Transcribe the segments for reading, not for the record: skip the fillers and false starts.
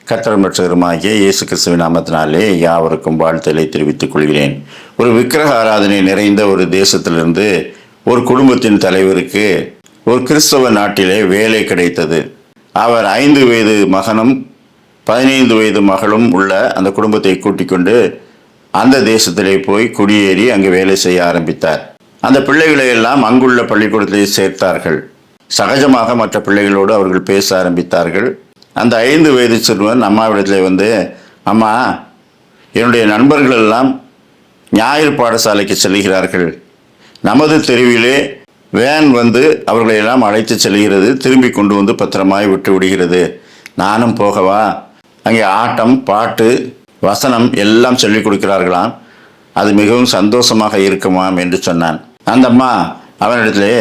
கர்த்தரும் இரட்சகருமாகிய இயேசு கிறிஸ்துவின் நாமத்தினாலே யாவருக்கும் வாழ்த்தலை தெரிவித்துக் கொள்கிறேன். ஒரு விக்கிரக ஆராதனை நிறைந்த ஒரு தேசத்திலிருந்து ஒரு குடும்பத்தின் தலைவருக்கு ஒரு கிறிஸ்தவ நாட்டிலே வேலை கிடைத்தது. அவர் 5 வயது மகனும் 15 வயது மகளும் உள்ள அந்த குடும்பத்தை கூட்டிக் கொண்டு அந்த தேசத்திலே போய் குடியேறி அங்கு வேலை செய்ய ஆரம்பித்தார். அந்த பிள்ளைகளை எல்லாம் அங்குள்ள பள்ளிக்கூடத்தில் சேர்த்தார்கள். சகஜமாக மற்ற பிள்ளைகளோடு அவர்கள் பேச ஆரம்பித்தார்கள். அந்த 5 வயது சிறுவன் அம்மாவிடத்தில் வந்து, அம்மா, என்னுடைய நண்பர்கள் எல்லாம் ஞாயிறு பாடசாலைக்கு செல்கிறார்கள். நமது தெருவிலே வேன் வந்து அவர்களை எல்லாம் அழைத்து செல்கிறது, திரும்பி கொண்டு வந்து பத்திரமாய் விட்டு விடுகிறது. நானும் போகவா? அங்கே ஆட்டம், பாட்டு, வசனம் எல்லாம் சொல்லிக் கொடுக்கிறார்களாம். அது மிகவும் சந்தோஷமாக இருக்குமாம் என்று சொன்னான். அந்த அம்மா அவனிடத்திலே,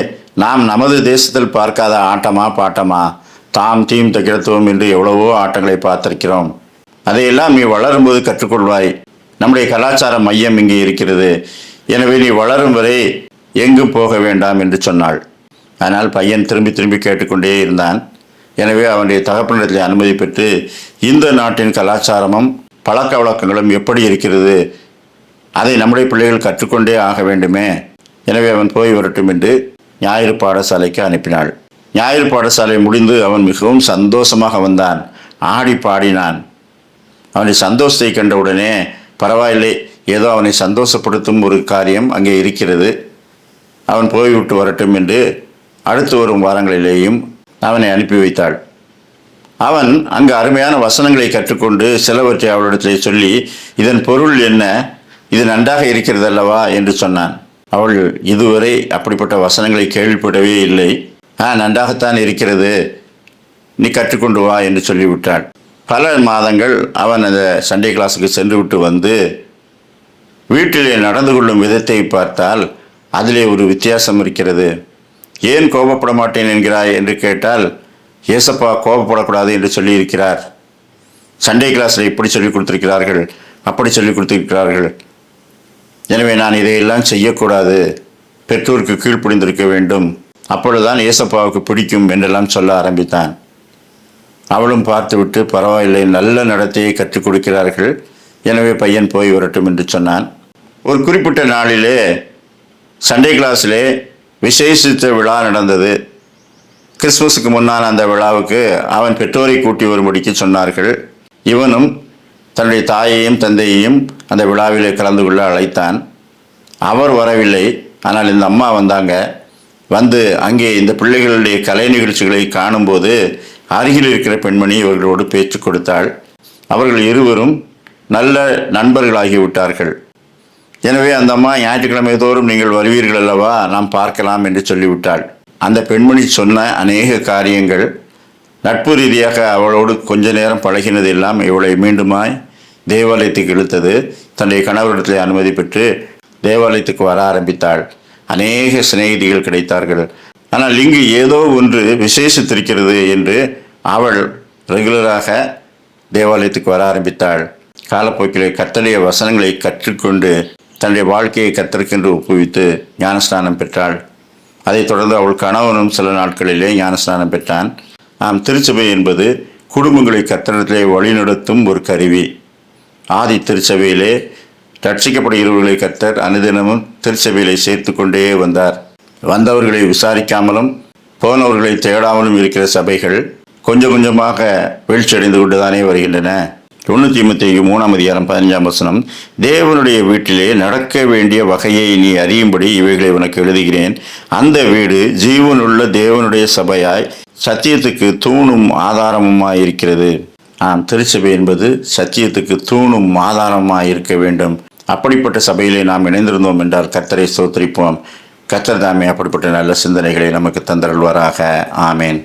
நாம் நமது தேசத்தில் பார்க்காத ஆட்டமா பாட்டமா, தாம் தீம் தகிழத்துவம் என்று எவ்வளவோ ஆட்டங்களை பார்த்திருக்கிறோம். அதையெல்லாம் நீ வளரும்போது கற்றுக்கொள்வாய். நம்முடைய கலாச்சார மையம் இங்கே இருக்கிறது. எனவே நீ வளரும் வரை எங்கும் போக வேண்டாம் என்று சொன்னாள். ஆனால் பையன் திரும்பி திரும்பி கேட்டுக்கொண்டே இருந்தான். எனவே அவனுடைய தகப்பனிடத்தில் அனுமதி பெற்று இந்த நாட்டின் கலாச்சாரமும் பழக்க வழக்கங்களும் எப்படி இருக்கிறது, அதை நம்முடைய பிள்ளைகள் கற்றுக்கொண்டே ஆக வேண்டுமே. எனவே அவன் போய் வரட்டும் என்று ஞாயிறு பாடசாலைக்கு அனுப்பினாள். ஞாயிறு பாடசாலை முடிந்து அவன் மிகவும் சந்தோஷமாக வந்தான். ஆடி பாடினான். அவனை சந்தோஷத்தை கண்டவுடனே, பரவாயில்லை, ஏதோ அவனை சந்தோஷப்படுத்தும் ஒரு காரியம் அங்கே இருக்கிறது, அவன் போய்விட்டு வரட்டும் என்று அடுத்து வரும் வாரங்களிலேயும் அவனை அனுப்பி வைத்தாள். அவன் அங்கு அருமையான வசனங்களை கற்றுக்கொண்டு சிலவற்றை அவளிடத்திலே சொல்லி, இதன் பொருள் என்ன, இது நன்றாக இருக்கிறது அல்லவா என்று சொன்னான். அவள் இதுவரை அப்படிப்பட்ட வசனங்களை கேள்விப்படவே இல்லை. நன்றாகத்தான் இருக்கிறது, நீ கற்றுக்கொண்டு வா என்று சொல்லிவிட்டாள். பல மாதங்கள் அவன் அந்த சண்டே கிளாஸுக்கு சென்று விட்டு வந்து வீட்டிலே நடந்து கொள்ளும் விதத்தை பார்த்தால் அதிலே ஒரு வித்தியாசம் இருக்கிறது. ஏன் கோபப்பட மாட்டேன் என்கிறாய் என்று கேட்டால், ஏசப்பா கோபப்படக்கூடாது என்று சொல்லியிருக்கிறார். சண்டே கிளாஸில் இப்படி சொல்லிக் கொடுத்திருக்கிறார்கள், அப்படி சொல்லிக் கொடுத்திருக்கிறார்கள். எனவே நான் இதையெல்லாம் செய்யக்கூடாது, பெற்றோருக்கு கீழ்ப்படிந்திருக்க வேண்டும், அப்பொழுதுதான் ஏசப்பாவுக்கு பிடிக்கும் என்றெல்லாம் சொல்ல ஆரம்பித்தான். அவளும் பார்த்துவிட்டு, பரவாயில்லை, நல்ல நடத்தையை கற்றுக் கொடுக்கிறார்கள், எனவே பையன் போய் வரட்டும் என்று சொன்னான். ஒரு குறிப்பிட்ட நாளிலே சண்டே கிளாஸிலே விசேஷித்த விழா நடந்தது. கிறிஸ்மஸுக்கு முன்னால் அந்த விழாவுக்கு அவன் பெற்றோரை கூட்டி வரும்படிக்கு சொன்னார்கள். இவனும் தன்னுடைய தாயையும் தந்தையையும் அந்த விழாவிலே கலந்து கொள்ள அழைத்தான். அவர் வரவில்லை. ஆனால் இந்த அம்மா வந்தாங்க. வந்து அங்கே இந்த பிள்ளைகளுடைய கலை நிகழ்ச்சிகளை காணும்போது அருகில் இருக்கிற பெண்மணி இவர்களோடு பேச்சு கொடுத்தாள். அவர்கள் இருவரும் நல்ல நண்பர்களாகிவிட்டார்கள். எனவே அந்த அம்மா, ஞாயிற்றுக்கிழமை தோறும் நீங்கள் வருவீர்கள் அல்லவா, நாம் பார்க்கலாம் என்று சொல்லிவிட்டாள். அந்த பெண்மணி சொன்ன அநேக காரியங்கள், நட்பு ரீதியாக அவளோடு கொஞ்ச நேரம் பழகினது எல்லாம் இவளை மீண்டுமாய் தேவாலயத்துக்கு இழுத்தது. தன்னுடைய கணவரிடத்தில் அனுமதி பெற்று தேவாலயத்துக்கு வர ஆரம்பித்தாள். அநேக சிநேகிதிகள் கிடைத்தார்கள். ஆனால் இங்கு ஏதோ ஒன்று விசேஷித்திருக்கிறது என்று அவள் ரெகுலராக தேவாலயத்துக்கு வர ஆரம்பித்தாள். காலப்போக்கிலே கர்த்தருடைய வசனங்களை கற்றுக்கொண்டு தன்னுடைய வாழ்க்கையை கர்த்தருக்கென்று ஒப்புவித்து ஞானஸ்நானம் பெற்றாள். அதைத் தொடர்ந்து அவள் கணவனும் சில நாட்களிலே ஞானஸ்நானம் பெற்றான். திருச்சபை என்பது குடும்பங்களை கர்த்தரிடத்திலே வழிநடத்தும் ஒரு கருவி. ஆதி திருச்சபையிலே ரட்சிக்கப்படுகிறவர்களை கர்த்தர் அனுதினமும் திருச்சபையிலே சேர்த்து கொண்டே வந்தார். வந்தவர்களை விசாரிக்காமலும் போனவர்களை தேடாமலும் இருக்கிற சபைகள் கொஞ்சம் கொஞ்சமாக வீழ்ச்சியடைந்து கொண்டுதானே வருகின்றன. 1 தீமோத்தேயு 3:15 தேவனுடைய வீட்டிலே நடக்க வேண்டிய வகையை நீ அறியும்படி இவைகளை உனக்கு எழுதுகிறேன். அந்த வீடு ஜீவனுள்ள தேவனுடைய சபையாய் சத்தியத்துக்கு தூணும் ஆதாரமுமாய் இருக்கிறது. திருச்சபை என்பது சத்தியத்துக்கு தூணும் ஆதாரமாய் இருக்க வேண்டும். அப்படிப்பட்ட சபையிலே நாம் இணைந்திருந்தோம் என்றால் கர்த்தரை ஸ்தோத்திரிப்போம். கர்த்தர் தாமே அப்படிப்பட்ட நல்ல சிந்தனைகளை நமக்கு தந்தருள்வாராக. ஆமேன்.